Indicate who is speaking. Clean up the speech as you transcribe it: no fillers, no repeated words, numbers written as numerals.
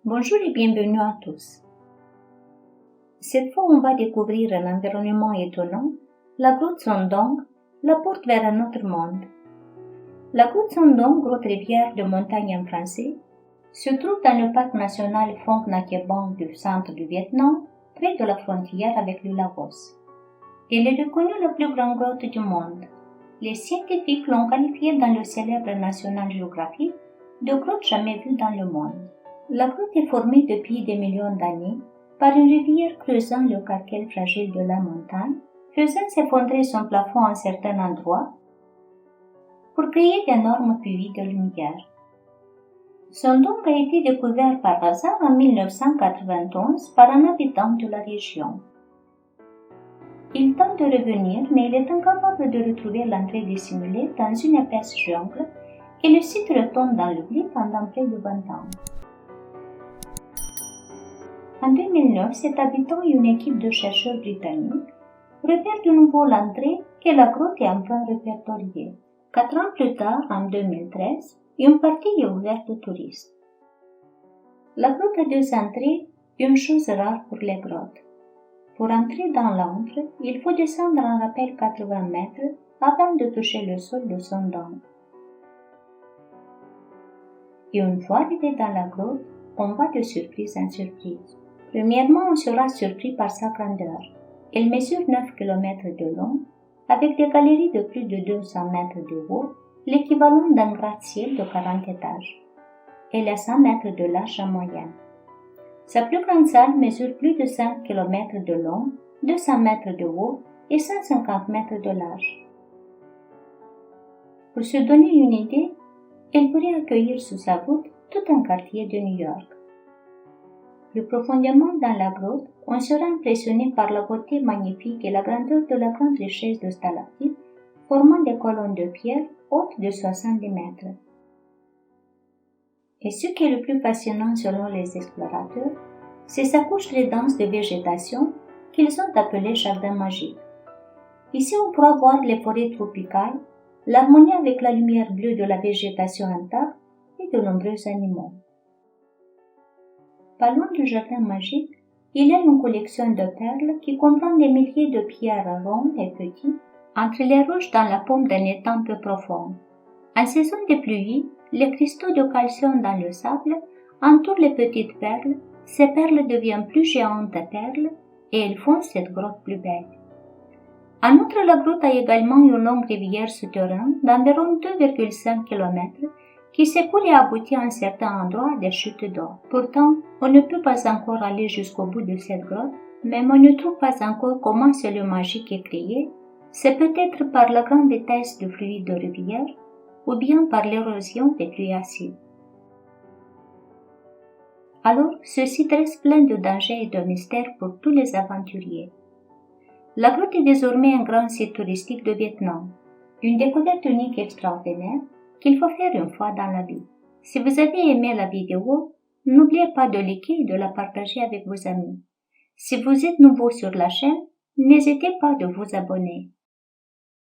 Speaker 1: Bonjour et bienvenue à tous. Cette fois, on va découvrir un environnement étonnant, la grotte Sondong, la porte vers un autre monde. La grotte Sondong, grotte rivière de montagne en français, se trouve dans le parc national Phong Nha-Ke-Bang du centre du Vietnam, près de la frontière avec le Laos. Elle est reconnue la plus grande grotte du monde. Les scientifiques l'ont qualifiée dans le célèbre National Geographic de grotte jamais vue dans le monde. La grotte est formée depuis des millions d'années par une rivière creusant le calcaire fragile de la montagne, faisant s'effondrer son plafond en certains endroits pour créer d'énormes puits de lumière. Sondong a été découvert par hasard en 1991 par un habitant de la région. Il tente de revenir, mais il est incapable de retrouver l'entrée dissimulée dans une épaisse jungle et le site retombe dans l'oubli pendant près de 20 ans. En 2009, cet habitant et une équipe de chercheurs britanniques repèrent de nouveau l'entrée et la grotte est enfin répertoriée. 4 ans plus tard, en 2013, une partie est ouverte aux touristes. La grotte a 2 entrées, une chose rare pour les grottes. Pour entrer dans l'antre, il faut descendre en rappel 80 mètres avant de toucher le sol de Sondong. Et une fois arrivé dans la grotte, on va de surprise en surprise. Premièrement, on sera surpris par sa grandeur. Elle mesure 9 km de long, avec des galeries de plus de 200 mètres de haut, l'équivalent d'un gratte-ciel de 40 étages. Elle a 100 mètres de large en moyenne. Sa plus grande salle mesure plus de 5 km de long, 200 mètres de haut et 150 mètres de large. Pour se donner une idée, elle pourrait accueillir sous sa voûte tout un quartier de New York. Plus profondément dans la grotte, on sera impressionné par la beauté magnifique et la grandeur de la grande richesse de stalactites formant des colonnes de pierre hautes de 70 mètres. Et ce qui est le plus passionnant selon les explorateurs, c'est sa couche très dense de végétation qu'ils ont appelée jardin magique. Ici, on pourra voir les forêts tropicales, l'harmonie avec la lumière bleue de la végétation intacte et de nombreux animaux. Pas loin du jardin magique, il y a une collection de perles qui comprend des milliers de pierres rondes et petites entre les roches dans la paume d'un étang peu profond. En saison de pluie, les cristaux de calcium dans le sable entourent les petites perles, ces perles deviennent plus géantes perles et elles font cette grotte plus belle. En outre, la grotte a également une longue rivière souterraine d'environ 2,5 km qui s'écoule et aboutit à un certain endroit à des chutes d'eau. Pourtant, on ne peut pas encore aller jusqu'au bout de cette grotte, même on ne trouve pas encore comment ce lieu magique est créé. C'est peut-être par la grande vitesse du fluide de rivière ou bien par l'érosion des pluies acides. Alors, ce site reste plein de dangers et de mystères pour tous les aventuriers. La grotte est désormais un grand site touristique de Vietnam, une découverte unique et extraordinaire qu'il faut faire une fois dans la vie. Si vous avez aimé la vidéo, n'oubliez pas de liker et de la partager avec vos amis. Si vous êtes nouveau sur la chaîne, n'hésitez pas de vous abonner.